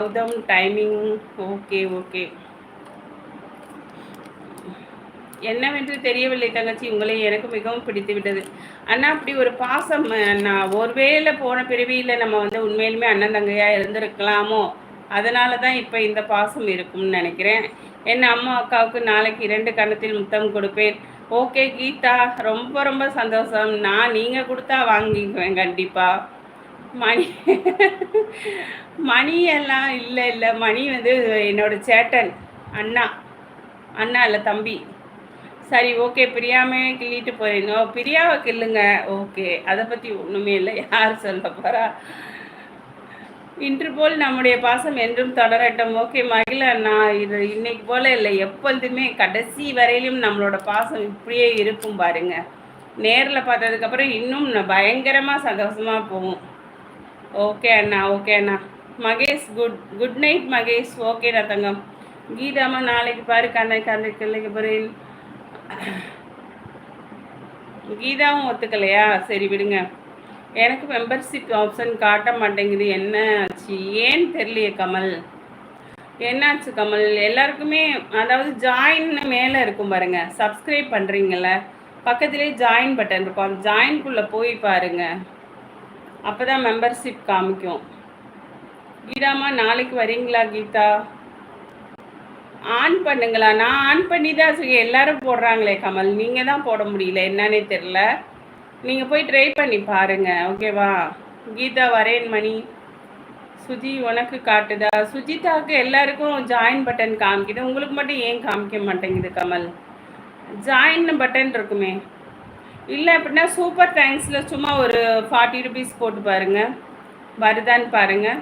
Gautham timing. Okay okay. என்னவென்று தெரியவில்லை தங்கச்சி, உங்களை எனக்கு மிகவும் பிடித்து விட்டது. அண்ணா அப்படி ஒரு பாசம் நான் ஒருவேளை போன பிறவியில் நம்ம வந்து உண்மையிலுமே அண்ணன் தங்கையாக இருந்திருக்கலாமோ, அதனால தான் இப்போ இந்த பாசம் இருக்கும்னு நினைக்கிறேன். என் அம்மா அக்காவுக்கு நாளைக்கு 2 கன்னத்தில் முத்தம் கொடுப்பேன். ஓகே கீதா, ரொம்ப ரொம்ப சந்தோஷம். நான் நீங்கள் கொடுத்தா வாங்கிக்குவேன் கண்டிப்பாக. மணி மணி எல்லாம் இல்லை இல்லை, மணி வந்து என்னோட சேட்டன் அண்ணா. அண்ணா இல்லை தம்பி. சரி ஓகே, பிரியாமே கிள்ளிட்டு போறீங்க. பிரியாவை கிள்ளுங்க. ஓகே, அதை பற்றி ஒன்றுமே இல்லை, யார் சொல்ல போகிறா. இன்று போல் நம்முடைய பாசம் என்றும் தொடரட்டும். ஓகே மகிழ அண்ணா, இது இன்னைக்கு போல் இல்லை, எப்பொழுதுமே கடைசி வரையிலும் நம்மளோட பாசம் இப்படியே இருக்கும் பாருங்க. நேரில் பார்த்ததுக்கப்புறம் இன்னும் பயங்கரமாக சந்தோஷமாக போகும். ஓகே அண்ணா, ஓகே அண்ணா. Mahesh good night Mahesh. ஓகேடா தங்கம். கீதாமா நாளைக்கு பாரு கண்ணைக்கு போகிறேன். கீதாவும் ஒத்துக்கலையா? சரி விடுங்க. எனக்கு மெம்பர்ஷிப் ஆப்ஷன் காட்ட மாட்டேங்குது, என்ன ஆச்சு? ஏன்னு தெரியலையே கமல். என்னாச்சு கமல்? எல்லாருக்குமே அதாவது ஜாயின் மேலே இருக்கும் பாருங்க, சப்ஸ்கிரைப் பண்ணுறீங்கள, பக்கத்துலேயே ஜாயின் பட்டன் இருக்கும், அந்த ஜாயின்குள்ளே போய் பாருங்க, அப்போ தான் மெம்பர்ஷிப் காமிக்கும். கீதாமா நாளைக்கு வரீங்களா? கீதா ஆன் பண்ணுங்களா? நான் ஆன் பண்ணி தான் எல்லாரும் போடுறாங்களே கமல், நீங்கள் தான் போட முடியல, என்னன்னே தெரில. நீங்கள் போய் ட்ரை பண்ணி பாருங்கள், ஓகேவா? கீதா வரேன் மணி. சுஜி உனக்கு காட்டுதா? சுஜிதாவுக்கு எல்லாருக்கும் ஜாயின் பட்டன் காமிக்குது, உங்களுக்கு மட்டும் ஏன் காமிக்க மாட்டேங்குது கமல்? ஜாயின் பட்டன் இருக்குமே. இல்லை அப்படின்னா சூப்பர் தேங்க்ஸில் சும்மா ஒரு 40 ருபீஸ் போட்டு பாருங்கள், வருதான்னு பாருங்கள்.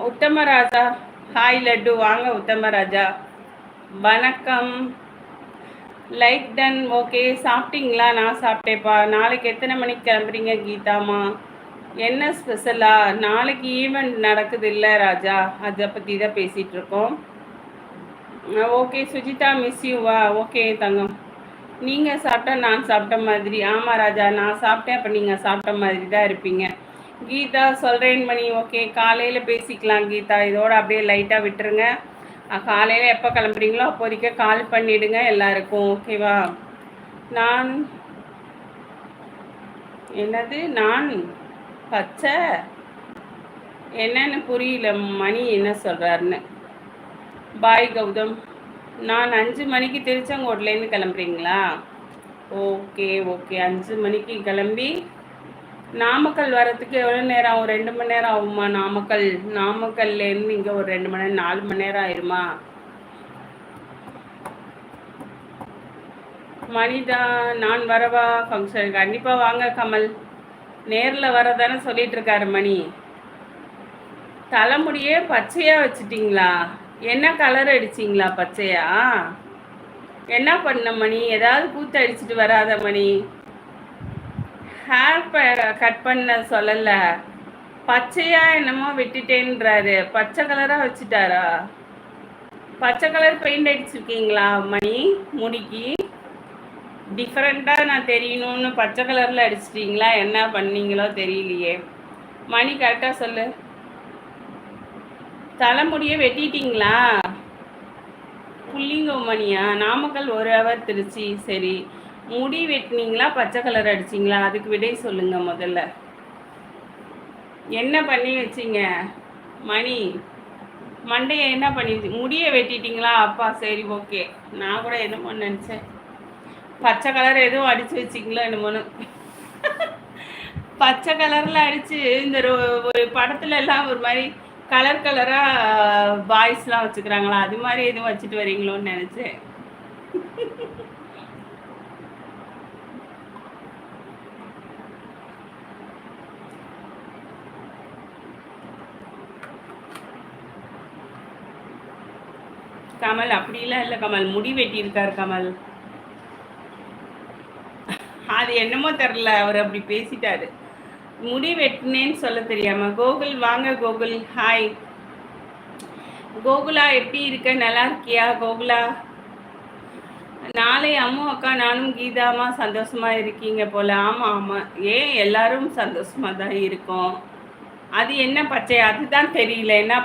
உத்தமராஜா ஹாய் லட்டு, வாங்க உத்தமராஜா. வணக்கம். Like done. ஓகே, சாப்பிட்டீங்களா? நான் சாப்பிட்டேப்பா. நாளைக்கு எத்தனை மணிக்கு கிளம்புறீங்க கீதாமா? என்ன ஸ்பெஷலா? நாளைக்கு ஈவெண்ட் நடக்குது இல்லை ராஜா, அதை பற்றி தான் பேசிகிட்டு இருக்கோம். ஓகே சுஜிதா, மிஸ் யூவா? ஓகே தங்கம். நீங்கள் சாப்பிட்டா நான் சாப்பிட்ட மாதிரி. ஆமாம் ராஜா, நான் சாப்பிட்டேன், அப்போ நீங்கள் சாப்பிட்ட மாதிரி தான் இருப்பீங்க. கீதா சொல்கிறேன் மணி. ஓகே, காலையில் பேசிக்கலாம் கீதா, இதோட அப்படியே லைட்டாக விட்டுருங்க. காலையில் எப்போ கிளம்புறீங்களோ அப்போதைக்கு கால் பண்ணிவிடுங்க எல்லாருக்கும், ஓகேவா? நான் என்னது நான் பச்சை என்னன்னு புரியல மணி என்ன சொல்கிறாருன்னு. பாய் கௌதம். நான் 5 மணிக்கு திருச்செங்கோட்லேருந்து கிளம்புறீங்களா? ஓகே ஓகே, 5 மணிக்கு கிளம்பி நாமக்கல் வரத்துக்கு எவ்வளோ நேரம் ஆகும்? 2 மணி நேரம் ஆகுமா? நாமக்கல்லேருந்து இங்கே ஒரு 2 மணி நேரம் 4 மணி நேரம் ஆயிடுமா? மணிதா நான் வரவா ஃபங்க்ஷன்? கண்டிப்பாக வாங்க கமல், நேரில் வரதானே சொல்லிட்டு இருக்காரு மணி. தலைமுடியே பச்சையாக வச்சுட்டிங்களா? என்ன கலர் அடிச்சிங்களா பச்சையா? என்ன பண்ண மணி? ஏதாவது கூத்து அடிச்சுட்டு வராத மணி. ஹேர் கட் பண்ண சொல்லலை, பச்சையா என்னமோ விட்டுட்டேன்றாரு, பச்சை கலராக வச்சுட்டாரா? பச்சை கலர் பெயிண்ட் அடிச்சிருக்கீங்களா மணி? முடிக்கு டிஃப்ரெண்ட்டாக நான் தெரியணும்னு பச்சை கலரில் அடிச்சிட்டிங்களா? என்ன பண்ணீங்களோ தெரியலையே. மணி கரெக்டாக சொல்லு. தலைமுடியை வெட்டிட்டீங்களா? புள்ளிங்க மணியா? நாமக்கல் 1 ஹவர், திருச்சி. சரி, முடி வெட்டினீங்களா பச்சை கலர் அடிச்சிங்களா? அதுக்கு விடை சொல்லுங்க முதல்ல. என்ன பண்ணி வச்சிங்க மணி? மண்டையை என்ன பண்ணி முடியை வெட்டிட்டீங்களா? அப்பா சரி ஓகே, நான் கூட என்னமோ நினச்சேன் பச்சை கலர் எதுவும் அடித்து வச்சிங்களோ என்னமோன்னு. பச்சை கலரில் அடித்து இந்த ஒரு படத்துல எல்லாம் ஒரு மாதிரி கலர் கலராக பாய்ஸ்லாம் வச்சுக்கிறாங்களா, அது மாதிரி எதுவும் வச்சுட்டு வரீங்களோன்னு நினச்சேன். கமல் அப்படிலாம் இல்லை கமல், முடி வெட்டியிருக்காரு கமல். அது என்னமோ தெரில, அவர் அப்படி பேசிட்டாரு, முடி வெட்டினேன்னு சொல்ல தெரியாம. கோகுல் வாங்க கோகுல், ஹாய் கோகுலா, எப்படி இருக்க? நல்லா இருக்கியா கோகுலா? நாளை அம்மு அக்கா நானும் கீதாமா சந்தோஷமா இருக்கீங்க போல. ஆமாம் ஆமாம், ஏன் எல்லாரும் சந்தோஷமா தான் இருக்கோம். அது என்ன பச்சை? அதுதான் தெரியல. என்ன